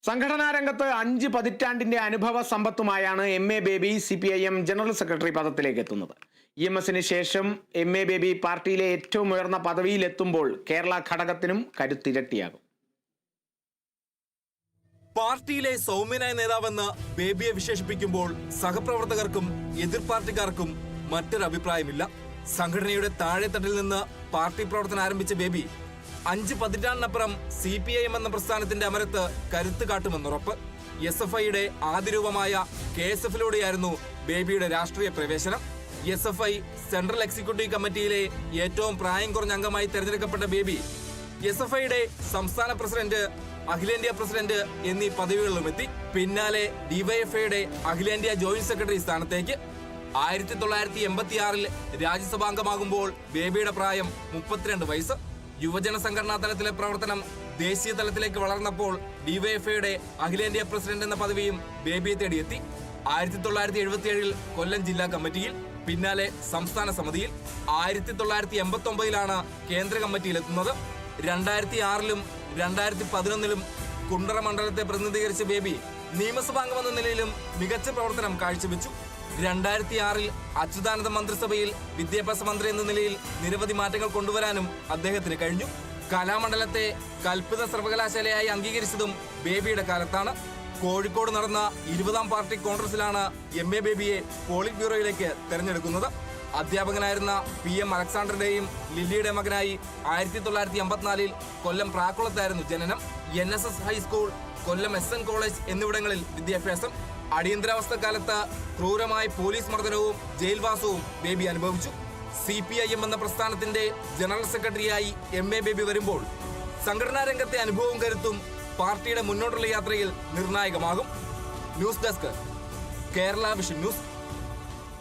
സംഘടനാ രംഗത്ത് 5 പതിറ്റാണ്ടിന്റെ അനുഭവ സമ്പത്തുമായാണ് M A. Baby CPIM general secretary പദത്തിലേക്ക് എത്തുന്നത്. EMSന് ശേഷം എം.എ. ബേബി പാർട്ടിയിലെ ഏറ്റവും ഉയർന്ന പദവിയിലെത്തുമ്പോൾ കേരള ഘടകത്തിനും കരുത്തിരട്ടിയാകും. പാർട്ടിയിലെ സൗമ്യനായ നേതാവെന്ന് ബേബിയെ വിശേഷിപ്പിക്കുമ്പോൾ സഹപ്രവർത്തകർക്കും എതിർ പാർട്ടിക്കാർക്കും മറ്റൊരു അഭിപ്രായമില്ല. സംഘടനയുടെ താഴെത്തട്ടിൽ നിന്ന് പാർട്ടി പ്രവർത്തനം ആരംഭിച്ച ബേബി 5 പതിറ്റാണ്ടിനപ്പുറം CPIM എന്ന പ്രസ്ഥാനത്തിന്റെ അമരത്ത് കരുത്ത് കാട്ടുമെന്നുറപ്പ്. SFIയുടെ ആദ്യ രൂപമായ KSFിലൂടെയായിരുന്നു ബേബിയുടെ രാഷ്ട്രീയ പ്രവേശനം. SFI സെൻട്രൽ എക്സിക്യൂട്ടീവ് കമ്മിറ്റിയിലെ ഏറ്റവും പ്രായം കുറഞ്ഞ അംഗമായി തെരഞ്ഞെടുക്കപ്പെട്ട ബേബി SFIയുടെ സംസ്ഥാന പ്രസിഡന്റ്, അഖിലേന്ത്യാ പ്രസിഡന്റ് എന്നീ പദവികളിലുമെത്തി. പിന്നാലെ DYFIയുടെ അഖിലേന്ത്യാ ജോയിന്റ് സെക്രട്ടറി സ്ഥാനത്തേക്ക്. 1986 രാജ്യസഭാംഗമാകുമ്പോൾ ബേബിയുടെ പ്രായം 32 വയസ്സ്. യുവജന സംഘടനാ തലത്തിലെ പ്രവർത്തനം ദേശീയ തലത്തിലേക്ക് വളർന്നപ്പോൾ DYFIയുടെ അഖിലേന്ത്യാ പ്രസിഡന്റ് എന്ന പദവിയും ബേബിയെ തേടിയെത്തി. 1977 കൊല്ലം ജില്ലാ കമ്മിറ്റിയിൽ, പിന്നാലെ സംസ്ഥാന സമിതിയിൽ. 1989 കേന്ദ്ര കമ്മിറ്റിയിലെത്തുന്നത്. 2006 2011 കുണ്ടറ മണ്ഡലത്തെ പ്രതിനിധീകരിച്ച ബേബി നിയമസഭാംഗമെന്ന നിലയിലും മികച്ച പ്രവർത്തനം കാഴ്ചവെച്ചു. 2006 അച്യുതാനന്ദ മന്ത്രിസഭയിൽ വിദ്യാഭ്യാസ മന്ത്രി എന്ന നിലയിൽ നിരവധി മാറ്റങ്ങൾ കൊണ്ടുവരാനും അദ്ദേഹത്തിന് കഴിഞ്ഞു. കലാമണ്ഡലത്തെ കൽപ്പിത സർവകലാശാലയായി അംഗീകരിച്ചതും ബേബിയുടെ കാലത്താണ്. കോഴിക്കോട് നടന്ന 20ാം പാർട്ടി കോൺഗ്രസിലാണ് എം.എ. ബേബിയെ പോളിറ്റ് ബ്യൂറോയിലേക്ക് തെരഞ്ഞെടുക്കുന്നത്. അധ്യാപകനായിരുന്ന PM അലക്സാണ്ടറുടെയും ലില്ലിയുടെ മകനായി 1984 കൊല്ലം പ്രാക്കുളത്തായിരുന്നു ജനനം. NSS ഹൈസ്കൂൾ, കൊല്ലം SN കോളേജ് എന്നിവിടങ്ങളിൽ വിദ്യാഭ്യാസം. അടിയന്തരാവസ്ഥ കാലത്ത് ക്രൂരമായ പോലീസ് മർദ്ദനവും ജയിൽവാസവും ബേബി അനുഭവിച്ചു. CPIM എന്ന പ്രസ്ഥാനത്തിന്റെ ജനറൽ സെക്രട്ടറിയായി എം.എ. ബേബി വരുമ്പോൾ സംഘടനാ രംഗത്തെ അനുഭവവും കരുത്തും പാർട്ടിയുടെ മുന്നോട്ടുള്ള യാത്രയിൽ നിർണായകമാകും. News desk, Kerala vision news.